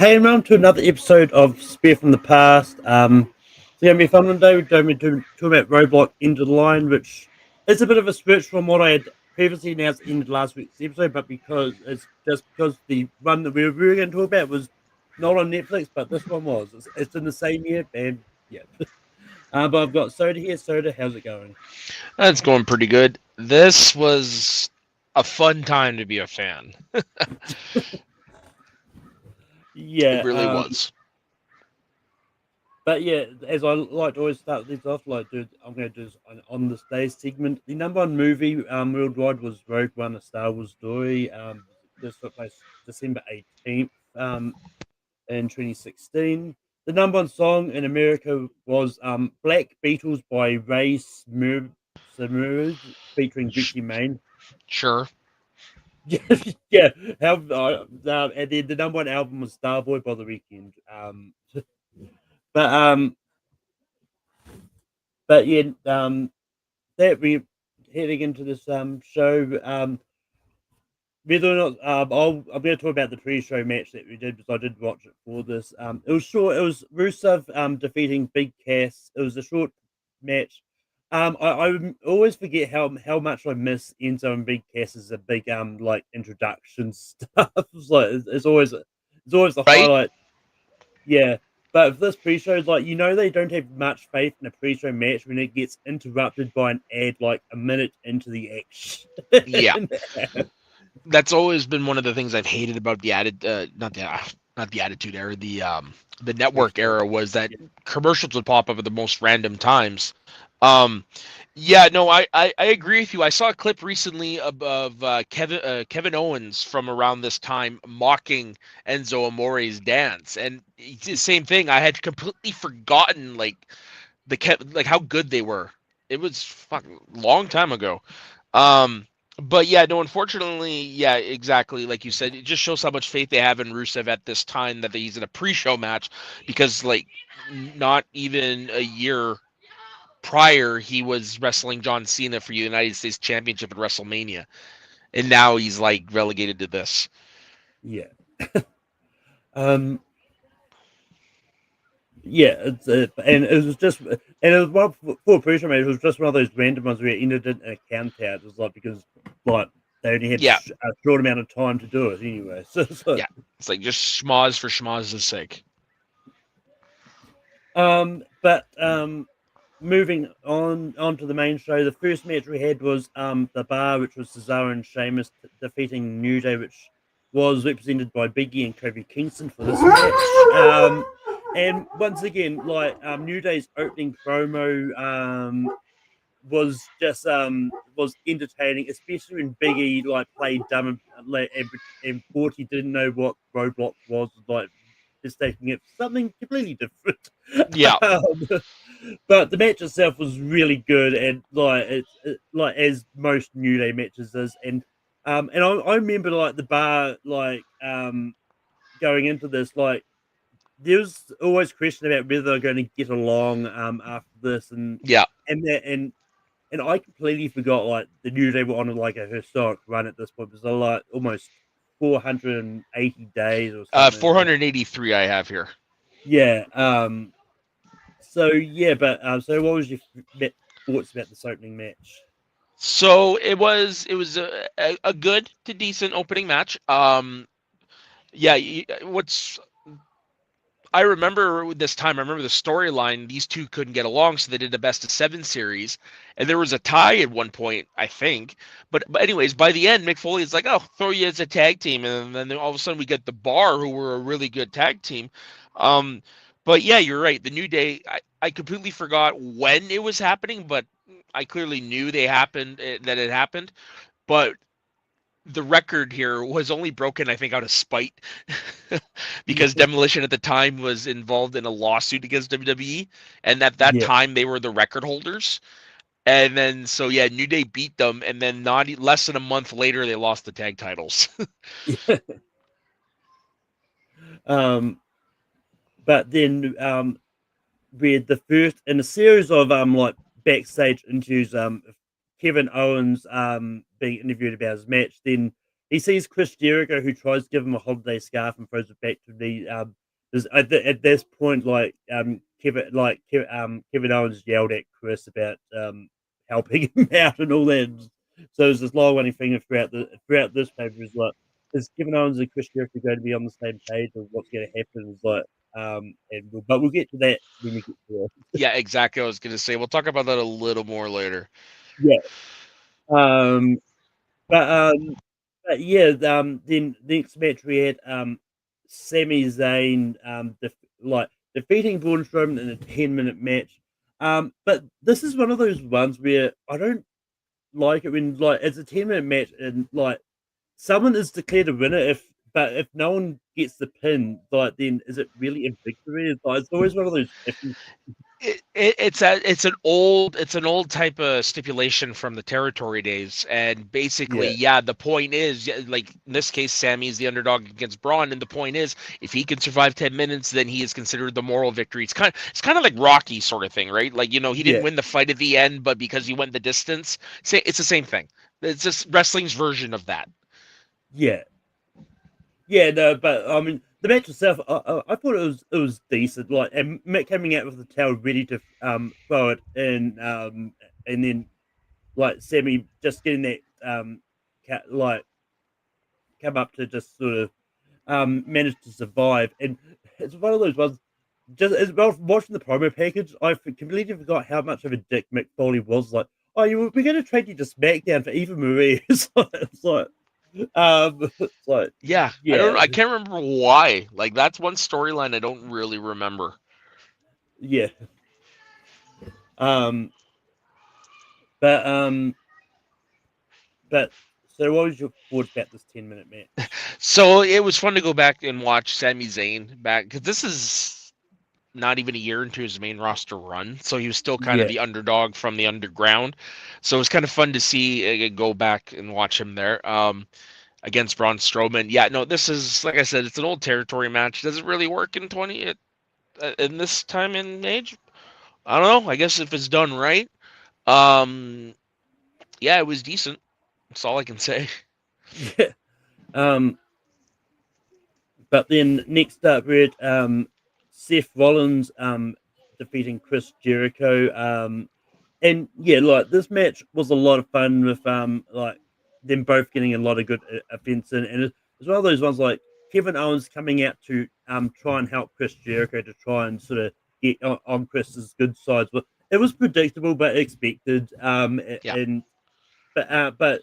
Hey, and welcome to another episode of Spear from the Past. It's going to be fun one day. We're going to be talking about Roadblock Into the Line, which is a bit of a switch from what I had previously announced in last week's episode, but because the one that we were going to talk about was not on Netflix, but this one was. It's in the same year, and yeah. But I've got Soda here. Soda, how's it going? That's going pretty good. This was a fun time to be a fan. It Yeah. really was. But yeah, as I like to always start these off, I'm going to do this on this day's segment. The number one movie worldwide was Rogue One: A Star Wars Story. This took place December 18th in 2016. The number one song in America was Black Beatles by Ray Smirnoff featuring Sh- Gucci Mane. Sure. Yeah, yeah. And then the number one album was Starboy by The Weeknd. But um, but yeah, that we heading into this show. Whether or not I'm going to talk about the pre-show match that we did because I did watch it for this. It was short. It was Rusev defeating Big Cass. It was a short match. I always forget how much I miss Enzo and Big Cass as a big like introduction stuff. It's always the Right? highlight. Yeah, but if this pre-show is like, they don't have much faith in a pre-show match when it gets interrupted by an ad like a minute into the Yeah. action. That's always been one of the things I've hated about the added not the attitude era, the network Pre-show. era was that Yeah. commercials would pop up at the most random times. Um yeah, no, I agree with you. I saw a clip recently of Kevin Owens from around this time mocking Enzo Amore's dance, and it's the same thing. I had completely forgotten like how good they were. It was fucking long time ago. Um, but yeah, no, unfortunately, yeah, exactly like you said, it just shows how much faith they have in Rusev at this time that he's in a pre-show match because like not even a year prior he was wrestling John Cena for the United States Championship at WrestleMania, and now he's like relegated to this. Yeah. um. Yeah. And it was just, and it was one for a pre-show match. It was just one of those random ones where it ended in a count out. It was like because like they only had Yeah, a short amount of time to do it anyway. So yeah, it's like just schmoz for schmoz's sake. but moving on to the main show, the first match we had was the Bar, which was Cesaro and Sheamus defeating New Day, which was represented by Biggie and Kofi Kingston for this match. And once again, like New Day's opening promo was entertaining, especially when Biggie like played dumb and thought he didn't know what Roadblock was, like mistaking it for something completely different. Yeah, um, but the match itself was really good, and like like as most New Day matches is, and I remember like the Bar going into this like there's always question about whether they're going to get along after this, yeah. and that and I completely forgot like the New Day were on like a historic run at this point because they're like almost 480 days or something. 483 I have here. Yeah. So yeah, but so what was your thoughts about this opening match? So it was a good to decent opening match. Yeah, what's I remember this time. I remember the storyline. These two couldn't get along, so they did a best of seven series, and there was a tie at one point, I think. But anyways, by the end, Mick Foley is like, "Oh, throw you as a tag team," and then all of a sudden we get the Bar, who were a really good tag team. Um, but yeah, you're right. The New Day, I completely forgot when it was happening, but I clearly knew that it happened. But the record here was only broken, I think, out of spite, because Yeah, Demolition at the time was involved in a lawsuit against WWE, and at that yeah, time they were the record holders. And then, so yeah, New Day beat them, and then not less than a month later, they lost the tag titles. yeah. Um, but then we had the first in a series of like backstage interviews. Kevin Owens being interviewed about his match. Then he sees Chris Jericho, who tries to give him a holiday scarf and throws it back to the at this point, Kevin Owens yelled at Chris about helping him out and all that. So there's this long running thing throughout this paper is like, is Kevin Owens and Chris Jericho going to be on the same page of what's going to happen? Is like, but we'll get to that when we get to it. Yeah, exactly. I was going to say we'll talk about that a little more later. Yeah. Um, but yeah, then next match we had Sami Zayn defeating Braun Strowman in a 10-minute match. But this is one of those ones where I don't like it when like it's a 10-minute match and like someone is declared a winner if no one gets the pin, like then is it really a victory? It's always one of those iffy. It's an old type of stipulation from the territory days, and basically, Yeah, yeah, the point is, like in this case, Sammy's the underdog against Braun, and the point is, if he can survive 10 minutes, then he is considered the moral victory. It's kind of like Rocky sort of thing, right? Like he didn't yeah, win the fight at the end, but because he went the distance, it's the same thing. It's just wrestling's version of that. yeah. Yeah, no, but I mean the match itself, I thought it was decent. Like, and Mick coming out with the towel ready to throw it in, and then like Sammy just getting that like come up to just sort of manage to survive. And it's one of those ones. Just as well watching the promo package, I completely forgot how much of a dick Mick Foley was. Like, oh, we're going to trade you to SmackDown for Eva Marie. It's like, Yeah, yeah. I can't remember why. Like that's one storyline I don't really remember. Yeah. Um, but but so what was your thoughts about this 10-minute match? So it was fun to go back and watch Sami Zayn back because this is not even a year into his main roster run, so he was still kind of Yeah. the underdog from the underground. So it was kind of fun to see go back and watch him there against Braun Strowman. Yeah, no, this is like I said, it's an old territory match. Does it really work in 20 in this time in age? I don't know. I guess if it's done right, um, yeah, it was decent. That's all I can say. Yeah. Um, but then next up we had Seth Rollins defeating Chris Jericho. And yeah, like this match was a lot of fun with like them both getting a lot of good offense in, and it's one of those ones like Kevin Owens coming out to try and help Chris Jericho to try and sort of get on Chris's good sides. But it was predictable but expected. Yeah. But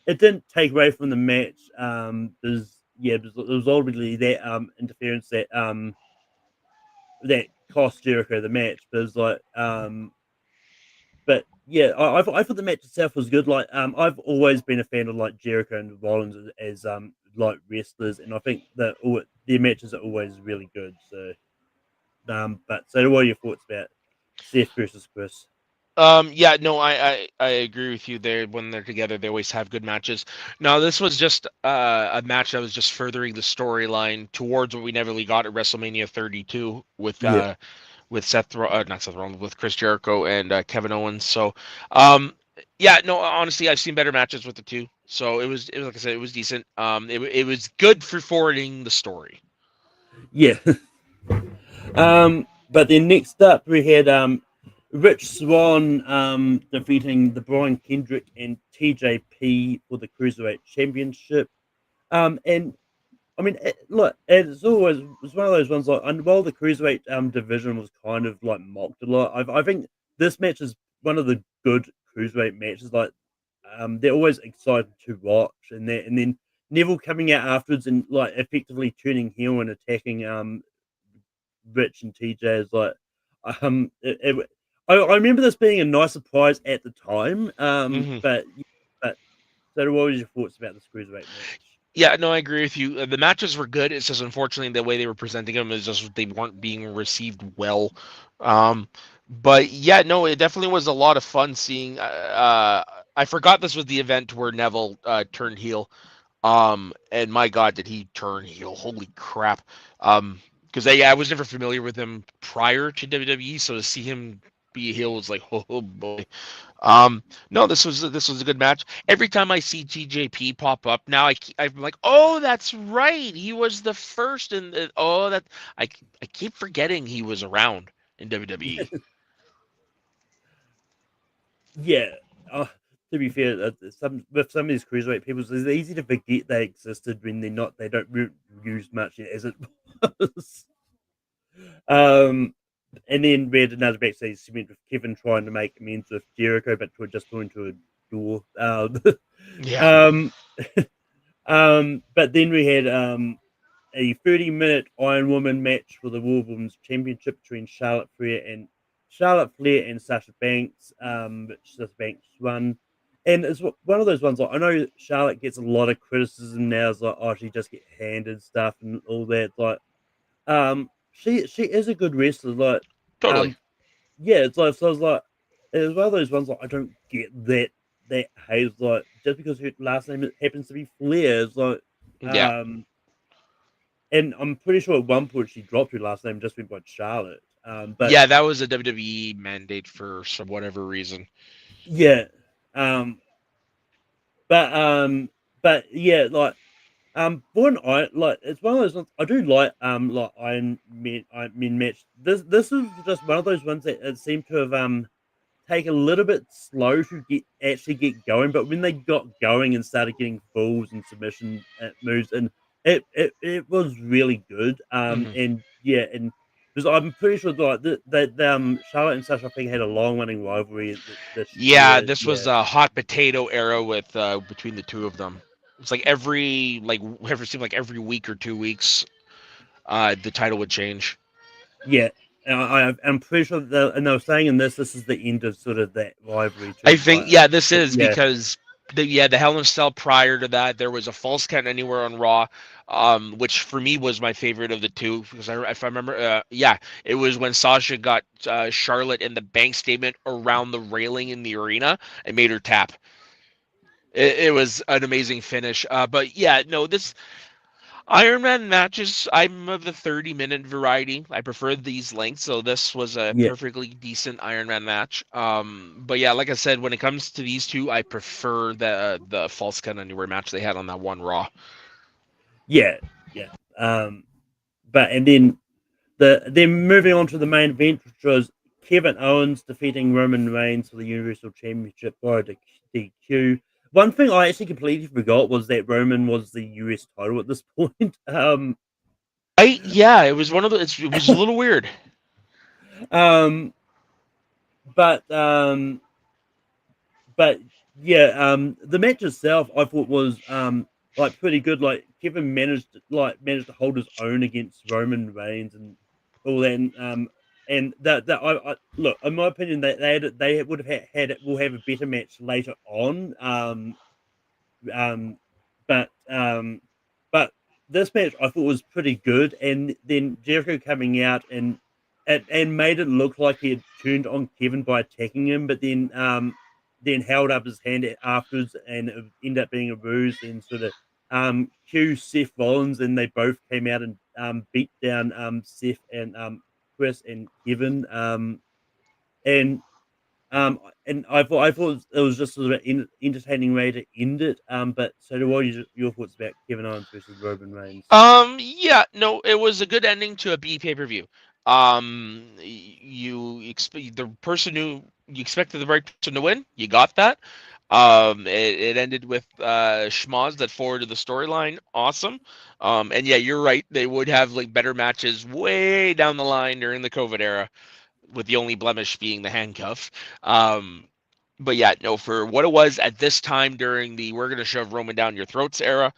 it didn't take away from the match. There was already that interference that cost Jericho the match. But it's like but yeah, I thought the match itself was good. Like, I've always been a fan of like Jericho and Rollins as like wrestlers, and I think that all their matches are always really good. So, but so what are your thoughts about Seth versus Chris? Yeah, no, I agree with you there. When they're together, they always have good matches. Now, this was just a match that was just furthering the storyline towards what we never really got at WrestleMania 32 Yeah, with not Seth Rollins, with Chris Jericho and Kevin Owens. So, um, yeah, no, honestly, I've seen better matches with the two. So it was like I said, it was decent. It was good for forwarding the story. yeah. But then next up we had Rich Swann defeating the Brian Kendrick and TJP for the Cruiserweight Championship. And I mean, look, it's one of those ones like, and while the cruiserweight division was kind of like mocked a lot, I think this match is one of the good cruiserweight matches. Like, they're always exciting to watch, and then Neville coming out afterwards and like effectively turning heel and attacking Rich and TJ is like, um, it, it, I remember this being a nice surprise at the time. Hmm. But so what was your thoughts about this cruiserweight match? Yeah, no, I agree with you. The matches were good. It's just unfortunately the way they were presenting them is just they weren't being received well. Um, but yeah, no, it definitely was a lot of fun seeing. I forgot this was the event where Neville turned heel. And my God, did he turn heel? Holy crap! Because I was never familiar with him prior to WWE, so to see him Bea Hill was like, oh boy. Um, no, this was a good match. Every time I see TJP pop up now, I'm like, oh, that's right. He was the first, and oh, that I I keep forgetting he was around in WWE. Yeah. Uh, to be fair, some of these cruiserweight people, it's easy to forget they existed when they don't use much as it was. Um, and then we had another backstage segment with Kevin trying to make amends with Jericho, but just going to a door. Yeah, um, but then we had a 30-minute Iron Woman match for the Raw Women's Championship between Charlotte Flair and Sasha Banks, which Sasha Banks won. And it's one of those ones. Like, I know Charlotte gets a lot of criticism now. It's like, oh, she just get handed stuff and all that. It's like, she is a good wrestler. Like, totally. um, yeah, it's like, so I was like, it was one of those ones. Like, I don't get that hate. It's like, just because her last name happens to be Flair, it's like, Yeah, um. And I'm pretty sure at one point she dropped her last name, just went by Charlotte. But yeah, that was a WWE mandate for some whatever reason. yeah, um, but yeah, like Born I like it's one of those ones I do like Iron Men match. This is just one of those ones that it seemed to have take a little bit slow to get going, but when they got going and started getting falls and submission moves, and it was really good. Hmm. And yeah, and because I'm pretty sure like that Charlotte and Sasha I think had a long running rivalry this Yeah, year. this was Yeah, a hot potato era with between the two of them. It's like every seemed like every week or 2 weeks, the title would change. yeah. I'm pretty sure and they were saying in this is the end of sort of that rivalry I too. think yeah, this But is yeah, because the Hell in a Cell prior to that there was a false count anywhere on Raw, which for me was my favorite of the two because if I remember, yeah, it was when Sasha got Charlotte in the bank statement around the railing in the arena and made her tap. It was an amazing finish. But yeah, no, this Iron Man matches, I'm of the 30-minute variety. I prefer these lengths, so this was a yeah, perfectly decent Iron Man match. But yeah, like I said, when it comes to these two, I prefer the false count anywhere match they had on that one Raw. yeah, yeah. Um, but and then moving on to the main event, which was Kevin Owens defeating Roman Reigns for the Universal Championship by DQ. One thing I actually completely forgot was that Roman was the US title at this point. I Yeah, it was one of the. It was a little weird. Um, but but yeah, the match itself I thought was like pretty good. Like Kevin managed to hold his own against Roman Reigns and all that. And that I look in my opinion they would have had it will have a better match later on. Um, but but this match I thought was pretty good, and then Jericho coming out and made it look like he had turned on Kevin by attacking him, but then held up his hand afterwards, and it ended up being a ruse and sort of cue Seth Rollins, and they both came out and beat down Seth and Chris and Kevin and and I thought it was just sort of an entertaining way to end it. But so what are your thoughts about Kevin Owens versus Roman Reigns? Yeah, no, it was a good ending to a B pay-per-view. You expect the person who you expected the right person to win, you got that. It ended with schmoz that forwarded the storyline. Awesome. And yeah, you're right. They would have like better matches way down the line during the COVID era, with the only blemish being the handcuff. Um, but yeah, no, for what it was at this time during the "we're gonna shove Roman down your throats" era,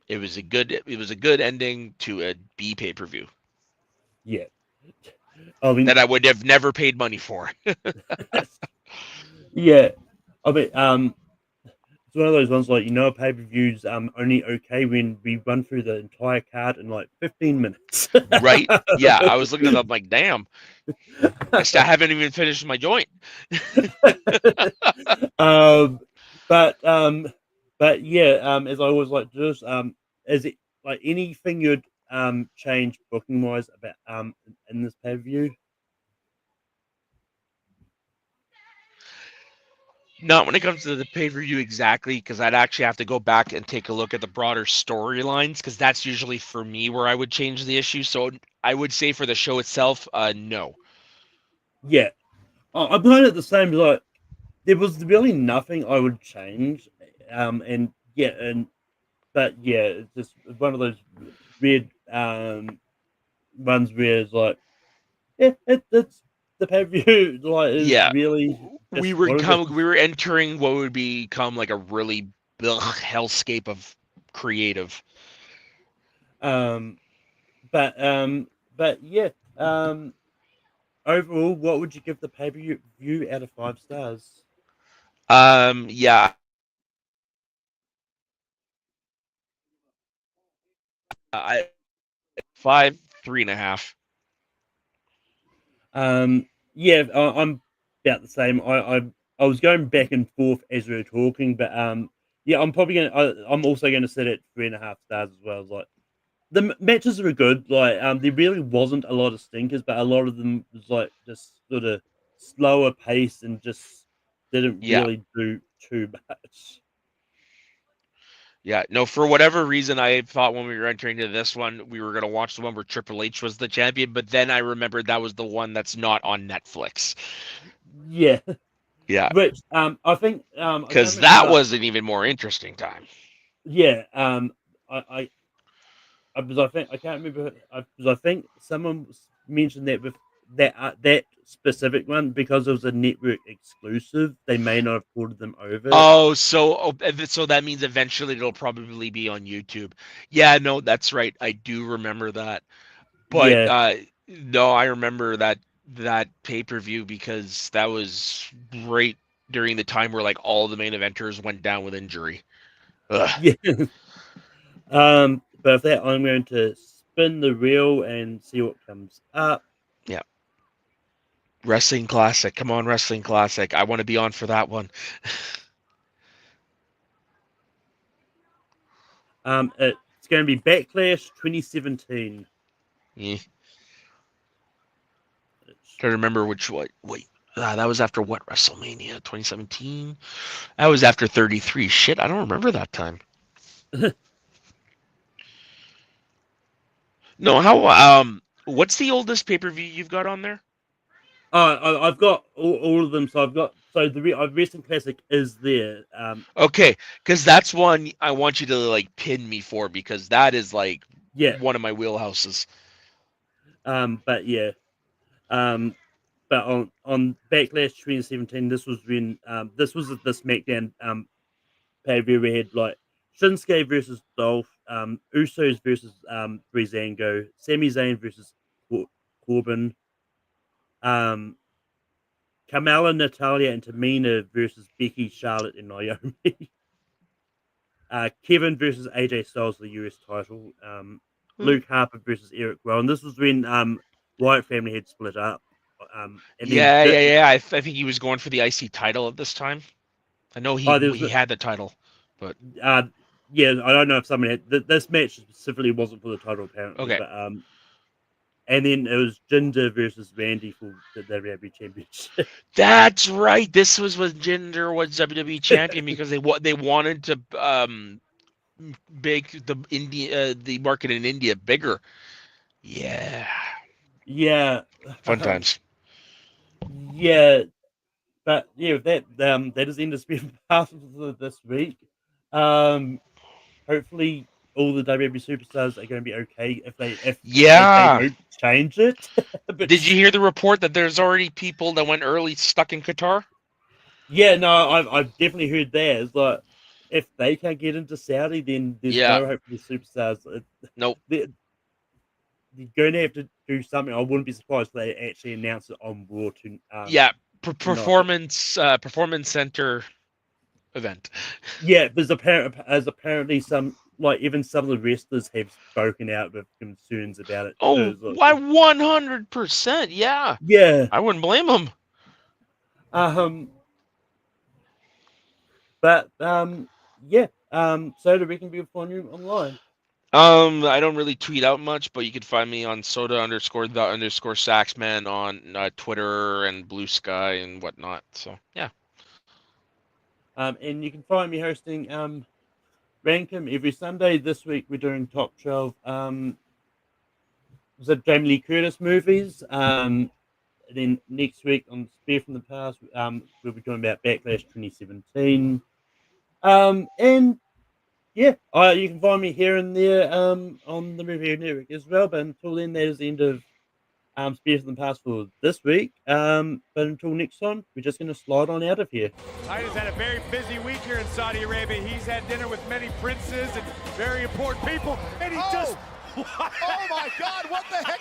it was a good ending to a B pay-per-view Yeah, I mean, that I would have never paid money for. yeah, I mean, it's one of those ones like pay per views only okay when we run through the entire card in like 15 minutes. Right? Yeah, I was looking at that like, damn, I still haven't even finished my joint. um, but yeah, as I always like to do, is it like anything you'd change booking wise about in this pay per view? Not when it comes to the pay-per-view exactly, because I'd actually have to go back and take a look at the broader storylines, because that's usually for me where I would change the issue. So I would say for the show itself, no. Yeah, I'm kind of the same. Like there was really nothing I would change. And yeah, and but yeah, it's just one of those weird ones where it's like, yeah, it's the pay per view like is Yeah, really we just were what it come, is. we were entering what would become like a really hellscape of creative. Um, but um, but yeah, overall, what would you give the pay per view out of 5 stars? Yeah, I 5, 3.5. Yeah, I'm about the same. I was going back and forth as we were talking, but yeah, I'm probably gonna. I'm also going to set it 3.5 stars as well. Like the matches were good. Like there really wasn't a lot of stinkers, but a lot of them was like just sort of slower pace and just didn't Yeah, really do too much. yeah. No, for whatever reason, I thought when we were entering into this one, we were gonna watch the one where Triple H was the champion, but then I remembered that was the one that's not on Netflix. Yeah, Yeah, which I can't because that remember. was an even more interesting time. Yeah, I because I think I can't remember because I think someone mentioned that with that specific one because it was a network exclusive, they may not have ported them over. So that means eventually it'll probably be on YouTube. Yeah, no, that's right. I do remember that. But Yeah, no, I remember that pay-per-view because that was right during the time where like all the main eventers went down with injury. Ugh. yeah. But if that, I'm going to spin the wheel and see what comes up. Yeah. Wrestling Classic. Come on, Wrestling Classic. I want to be on for that one. It's going to be Backlash 2017. Yeah. It's- Trying to remember which what. Wait, that was after what WrestleMania 2017? That was after 33. Shit, I don't remember that time. No, how what's the oldest pay-per-view you've got on there? I've got all of them. So I've got so the Wrestling Classic is there. Okay, because that's one I want you to like pin me for because that is like Yeah. one of my wheelhouses. But yeah. Um, but on Backlash 2017, this was when this was the SmackDown pay per view. We had like Shinsuke versus Dolph, Usos versus Breezango, Sami Zayn versus Corbin, um, Kamala, Natalia, and Tamina versus Becky, Charlotte, and Naomi. Kevin versus AJ Styles for the US title. Hmm. Luke Harper versus Eric Rowan. This was when Wyatt family had split up. And then Yeah, yeah, yeah. I think he was going for the IC title at this time. I know he there was he had the title, but uh yeah, I don't know if someone had this match specifically wasn't for the title apparently, okay. but and then it was Jinder versus Randy for the WWE Championship. That's right. This was when Jinder was WWE champion because they wanted to make the market in India bigger. Yeah, Yeah, fun times. yeah, but yeah, that is the end of Spin Pass this week. Um, hopefully all the WWE superstars are going to be okay if they Yeah. don't change it. But Did you hear the report that there's already people that went early stuck in Qatar? yeah, no, I've definitely heard that. It's like if they can't get into Saudi, then there's Yeah. no hope for the superstars. Nope. They're, they're going to have to do something. I wouldn't be surprised if they actually announce it on Raw Yeah. tonight. Performance center event. Yeah, there's apparently some like even some of the wrestlers have spoken out with concerns about it too. Oh, It's why like, 100%? Yeah. yeah, I wouldn't blame them. um, but yeah, so we can be find you online. I don't really tweet out much, but you can find me on soda underscore the underscore saxman on Twitter and Blue Sky and whatnot. So yeah. And you can find me hosting Rankum every Sunday. This week we're doing top 12 was it Jamie Lee Curtis movies. And then next week on Spear from the Past, we'll be talking about Backlash 2017. And yeah, you can find me here and there on the Review Network as well. But until then, that is the end of Spear from the Past for this week. But until next time, we're just going to slide on out of here. Titus had a very busy week here in Saudi Arabia. He's had dinner with many princes and very important people, and he just... Oh my God, what the heck?